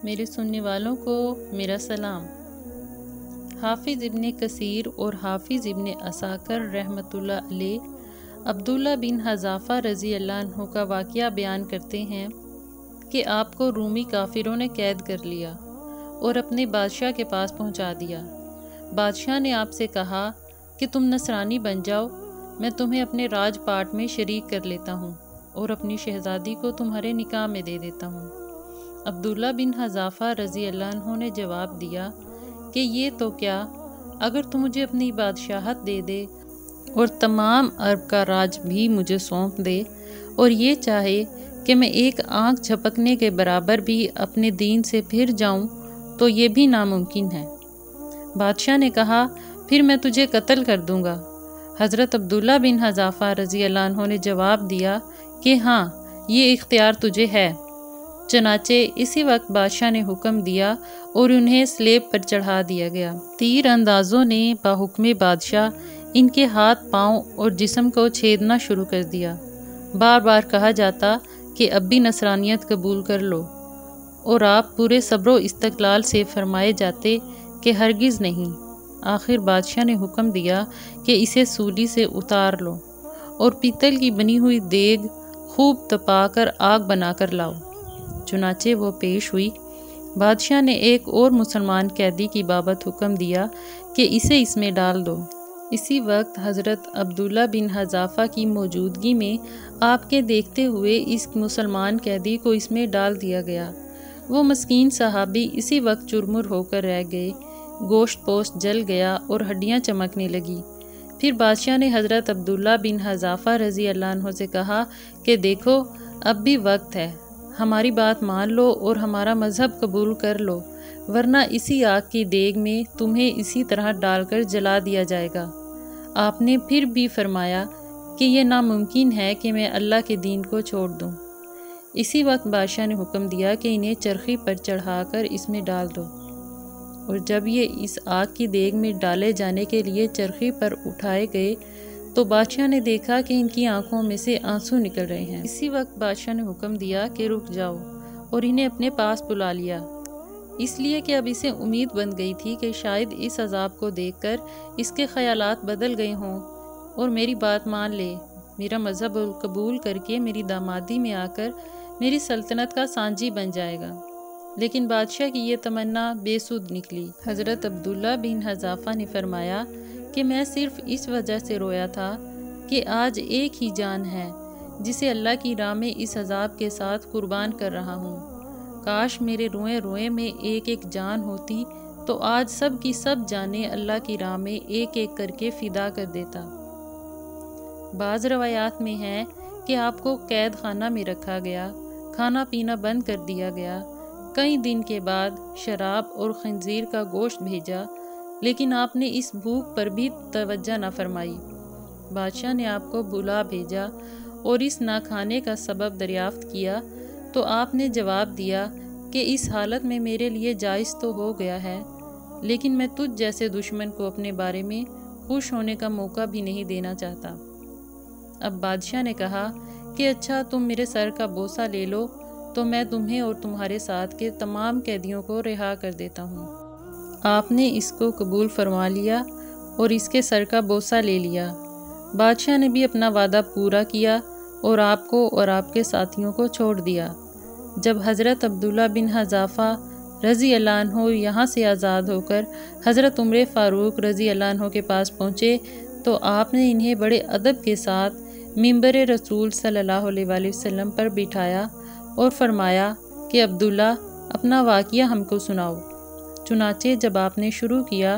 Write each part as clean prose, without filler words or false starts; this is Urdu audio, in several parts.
میرے سننے والوں کو میرا سلام۔ حافظ ابن کثیر اور حافظ ابن عساکر رحمۃ اللہ علیہ عبداللہ بن حذافہ رضی اللہ عنہ کا واقعہ بیان کرتے ہیں کہ آپ کو رومی کافروں نے قید کر لیا اور اپنے بادشاہ کے پاس پہنچا دیا۔ بادشاہ نے آپ سے کہا کہ تم نصرانی بن جاؤ، میں تمہیں اپنے راج پاٹ میں شریک کر لیتا ہوں اور اپنی شہزادی کو تمہارے نکاح میں دے دیتا ہوں۔ عبداللہ بن حذافہ رضی اللہ عنہ نے جواب دیا کہ یہ تو کیا، اگر تم مجھے اپنی بادشاہت دے دے اور تمام عرب کا راج بھی مجھے سونپ دے اور یہ چاہے کہ میں ایک آنکھ جھپکنے کے برابر بھی اپنے دین سے پھر جاؤں تو یہ بھی ناممکن ہے۔ بادشاہ نے کہا پھر میں تجھے قتل کر دوں گا۔ حضرت عبداللہ بن حذافہ رضی اللہ عنہ نے جواب دیا کہ ہاں، یہ اختیار تجھے ہے۔ چنانچہ اسی وقت بادشاہ نے حکم دیا اور انہیں سلیب پر چڑھا دیا گیا۔ تیر اندازوں نے بحکم بادشاہ ان کے ہاتھ، پاؤں اور جسم کو چھیدنا شروع کر دیا۔ بار بار کہا جاتا کہ اب بھی نصرانیت قبول کر لو، اور آپ پورے صبر و استقلال سے فرمائے جاتے کہ ہرگز نہیں۔ آخر بادشاہ نے حکم دیا کہ اسے سولی سے اتار لو اور پیتل کی بنی ہوئی دیگ خوب تپا کر آگ بنا کر لاؤ۔ چنانچہ وہ پیش ہوئی۔ بادشاہ نے ایک اور مسلمان قیدی کی بابت حکم دیا کہ اسے اس میں ڈال دو۔ اسی وقت حضرت عبداللہ بن حذافہ کی موجودگی میں آپ کے دیکھتے ہوئے اس مسلمان قیدی کو اس میں ڈال دیا گیا۔ وہ مسکین صحابی اسی وقت چرمر ہو کر رہ گئے، گوشت پوشت جل گیا اور ہڈیاں چمکنے لگی۔ پھر بادشاہ نے حضرت عبداللہ بن حذافہ رضی اللہ عنہ سے کہا کہ دیکھو، اب بھی وقت ہے، ہماری بات مان لو اور ہمارا مذہب قبول کر لو، ورنہ اسی آگ کی دیگ میں تمہیں اسی طرح ڈال کر جلا دیا جائے گا۔ آپ نے پھر بھی فرمایا کہ یہ ناممکن ہے کہ میں اللہ کے دین کو چھوڑ دوں۔ اسی وقت بادشاہ نے حکم دیا کہ انہیں چرخی پر چڑھا کر اس میں ڈال دو، اور جب یہ اس آگ کی دیگ میں ڈالے جانے کے لیے چرخی پر اٹھائے گئے تو بادشاہ نے دیکھا کہ ان کی آنکھوں میں سے آنسو نکل رہے ہیں۔ اسی وقت بادشاہ نے حکم دیا کہ رک جاؤ، اور انہیں اپنے پاس بلا لیا، اس لیے کہ اب اسے امید بن گئی تھی کہ شاید اس عذاب کو دیکھ کر اس کے خیالات بدل گئے ہوں اور میری بات مان لے، میرا مذہب قبول کر کے میری دامادی میں آ کر میری سلطنت کا سانجی بن جائے گا۔ لیکن بادشاہ کی یہ تمنا بے سود نکلی۔ حضرت عبداللہ بن حذافہ نے فرمایا کہ میں صرف اس وجہ سے رویا تھا کہ آج ایک ہی جان ہے جسے اللہ کی راہ میں اس عذاب کے ساتھ قربان کر رہا ہوں۔ کاش میرے روئیں روئیں میں ایک ایک جان ہوتی تو آج سب کی سب جانیں اللہ کی راہ میں ایک ایک کر کے فدا کر دیتا۔ بعض روایات میں ہے کہ آپ کو قید خانہ میں رکھا گیا، کھانا پینا بند کر دیا گیا، کئی دن کے بعد شراب اور خنزیر کا گوشت بھیجا، لیکن آپ نے اس بھوک پر بھی توجہ نہ فرمائی۔ بادشاہ نے آپ کو بلا بھیجا اور اس نہ کھانے کا سبب دریافت کیا تو آپ نے جواب دیا کہ اس حالت میں میرے لیے جائز تو ہو گیا ہے، لیکن میں تجھ جیسے دشمن کو اپنے بارے میں خوش ہونے کا موقع بھی نہیں دینا چاہتا۔ اب بادشاہ نے کہا کہ اچھا، تم میرے سر کا بوسہ لے لو تو میں تمہیں اور تمہارے ساتھ کے تمام قیدیوں کو رہا کر دیتا ہوں۔ آپ نے اس کو قبول فرما لیا اور اس کے سر کا بوسہ لے لیا۔ بادشاہ نے بھی اپنا وعدہ پورا کیا اور آپ کو اور آپ کے ساتھیوں کو چھوڑ دیا۔ جب حضرت عبداللہ بن حذافہ رضی اللہ عنہ یہاں سے آزاد ہو کر حضرت عمر فاروق رضی اللہ عنہ کے پاس پہنچے تو آپ نے انہیں بڑے ادب کے ساتھ منبر رسول صلی اللہ علیہ وآلہ وسلم پر بٹھایا اور فرمایا کہ عبداللہ، اپنا واقعہ ہم کو سناؤ۔ چنانچہ جب آپ نے شروع کیا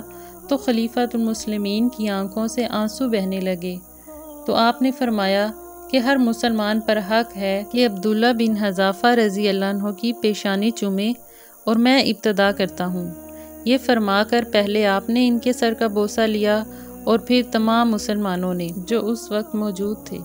تو خلیفۃ المسلمین کی آنکھوں سے آنسو بہنے لگے، تو آپ نے فرمایا کہ ہر مسلمان پر حق ہے کہ عبداللہ بن حذافہ رضی اللہ عنہ کی پیشانی چومے، اور میں ابتدا کرتا ہوں۔ یہ فرما کر پہلے آپ نے ان کے سر کا بوسہ لیا اور پھر تمام مسلمانوں نے جو اس وقت موجود تھے۔